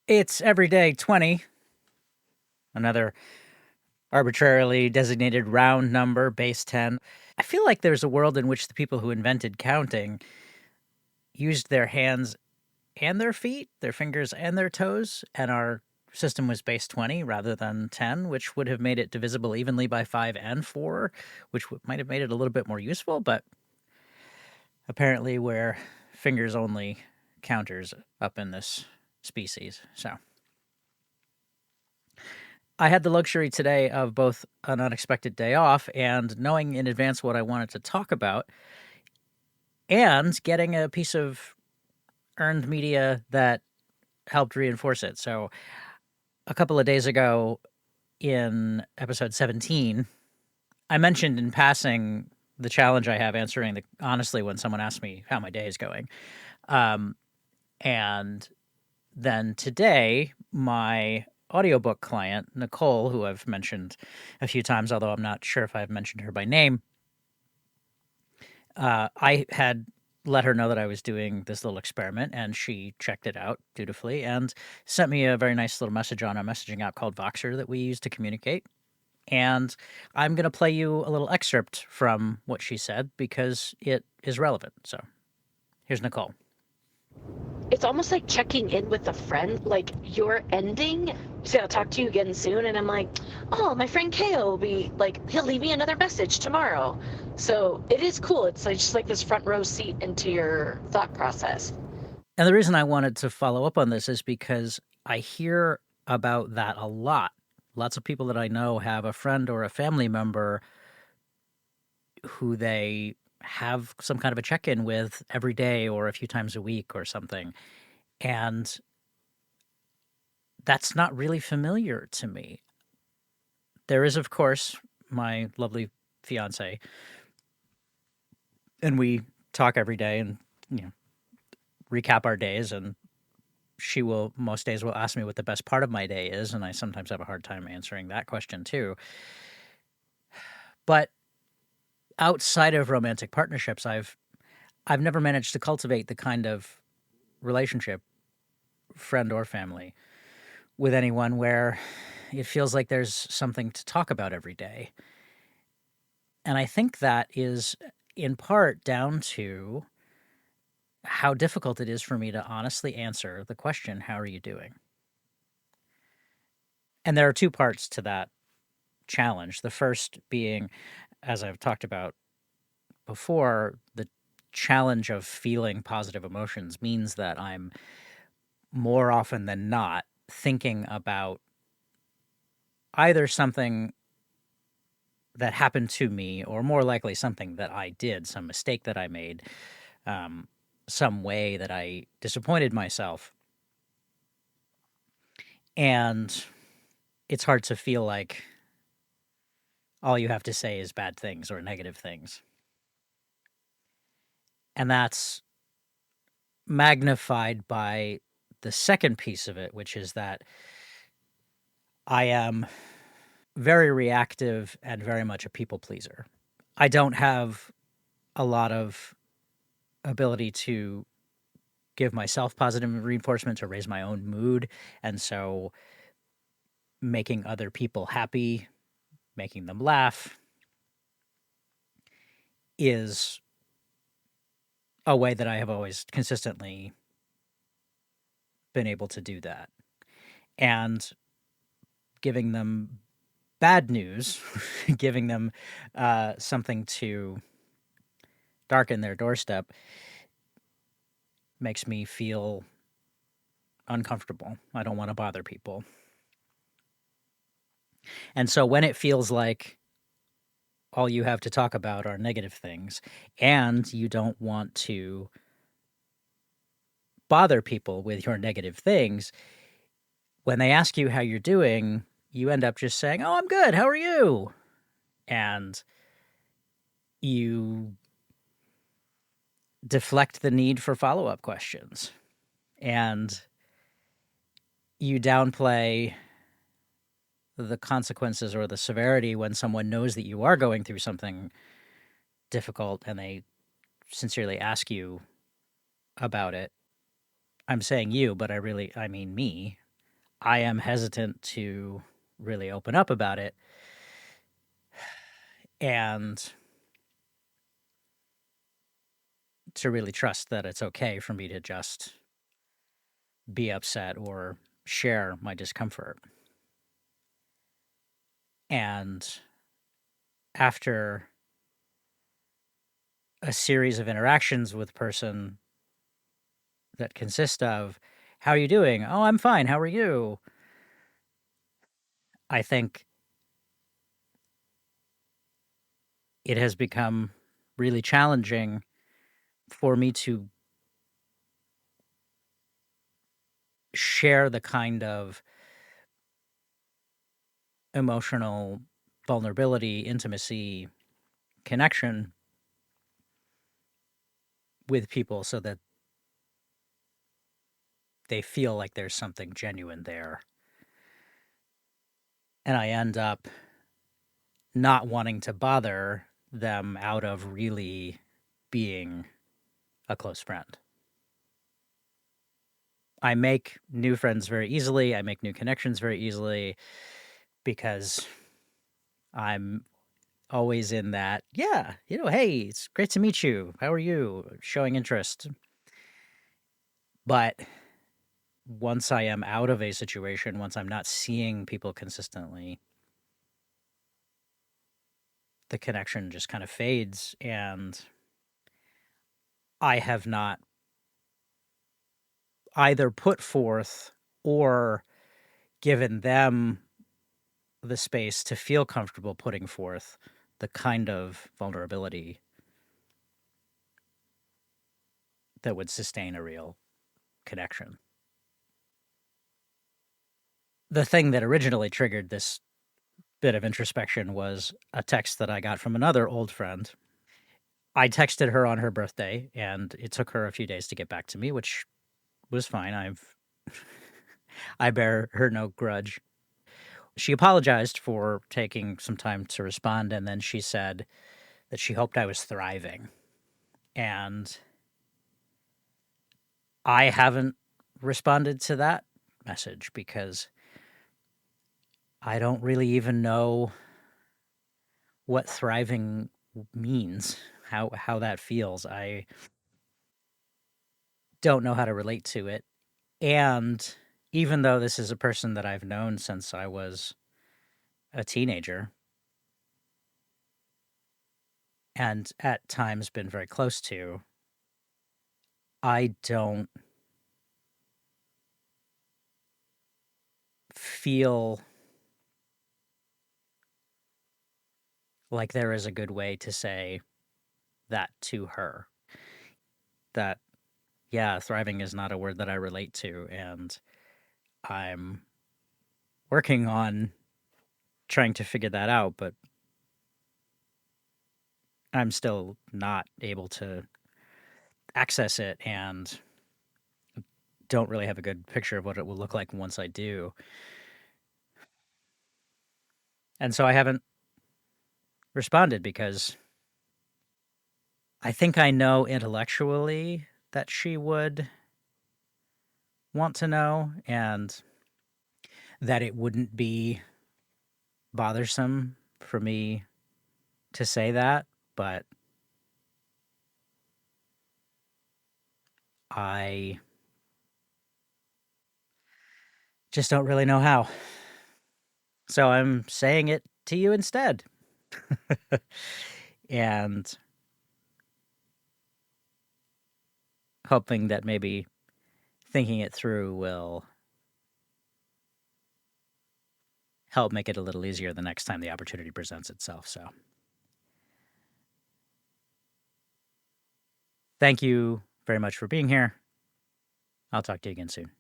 It's everyday 20, another arbitrarily designated round number, base 10. I feel like there's a world in which the people who invented counting used their hands and their feet, their fingers and their toes, and our system was base 20 rather than 10, which would have made it divisible evenly by 5 and 4, which might have made it a little bit more useful, but apparently we're fingers only counters up in this species. So I had the luxury today of both an unexpected day off and knowing in advance what I wanted to talk about and getting a piece of earned media that helped reinforce it. So a couple of days ago in episode 17, I mentioned in passing the challenge I have answering honestly when someone asks me how my day is going. Um, and then today, my audiobook client, Nicole, who I've mentioned a few times, although I'm not sure if I've mentioned her by name, I had let her know that I was doing this little experiment, and she checked it out dutifully and sent me a very nice little message on a messaging app called Voxer that we use to communicate. And I'm going to play you a little excerpt from what she said because it is relevant. So here's Nicole. It's almost like checking in with a friend, like you're ending, so I'll talk to you again soon. And I'm like, oh, my friend Ko will be like, he'll leave me another message tomorrow. So it is cool. It's like just like this front row seat into your thought process. And the reason I wanted to follow up on this is because I hear about that a lot. Lots of people that I know have a friend or a family member who they have some kind of a check in with every day or a few times a week or something. And that's not really familiar to me. There is, of course, my lovely fiance, and we talk every day and, you know, recap our days. And she will, most days, will ask me what the best part of my day is. And I sometimes have a hard time answering that question too. But outside of romantic partnerships, I've never managed to cultivate the kind of relationship, friend or family, with anyone where it feels like there's something to talk about every day. And I think that is in part down to how difficult it is for me to honestly answer the question, how are you doing? And there are two parts to that challenge. The first being, as I've talked about before, the challenge of feeling positive emotions means that I'm more often than not thinking about either something that happened to me or more likely something that I did, some mistake that I made, um, some way that I disappointed myself. And it's hard to feel like all you have to say is bad things or negative things. And that's magnified by the second piece of it, which is that I am very reactive and very much a people pleaser. I don't have a lot of ability to give myself positive reinforcement to raise my own mood. And so making other people happy, making them laugh is a way that I have always consistently been able to do that. And giving them bad news, giving them something to darken their doorstep makes me feel uncomfortable. I don't want to bother people. And so when it feels like all you have to talk about are negative things and you don't want to bother people with your negative things, when they ask you how you're doing, you end up just saying, "Oh, I'm good. How are you?" And you deflect the need for follow up questions and you downplay the consequences or the severity when someone knows that you are going through something difficult and they sincerely ask you about it. I'm saying you, but I mean me. I am hesitant to really open up about it and to really trust that it's okay for me to just be upset or share my discomfort. And after a series of interactions with a person that consist of, "How are you doing?" "Oh, I'm fine. How are you?" I think it has become really challenging for me to share the kind of emotional vulnerability, intimacy, connection with people so that they feel like there's something genuine there. And I end up not wanting to bother them out of really being a close friend. I make new friends very easily. I make new connections very easily because I'm always in that, yeah, hey, it's great to meet you. How are you? Showing interest. But once I am out of a situation, once I'm not seeing people consistently, the connection just kind of fades. And I have not either put forth or given them the space to feel comfortable putting forth the kind of vulnerability that would sustain a real connection. The thing that originally triggered this bit of introspection was a text that I got from another old friend. I texted her on her birthday, and it took her a few days to get back to me, which was fine. I bear her no grudge. She apologized for taking some time to respond, and then she said that she hoped I was thriving. And I haven't responded to that message because I don't really even know what thriving means, how that feels. I don't know how to relate to it. And even though this is a person that I've known since I was a teenager and at times been very close to, I don't feel like there is a good way to say that to her. That, yeah, thriving is not a word that I relate to. And I'm working on trying to figure that out, but I'm still not able to access it and don't really have a good picture of what it will look like once I do. And so I haven't responded because I think I know intellectually that she would want to know and that it wouldn't be bothersome for me to say that, but I just don't really know how. So I'm saying it to you instead. And hoping that maybe thinking it through will help make it a little easier the next time the opportunity presents itself. So thank you very much for being here. I'll talk to you again soon.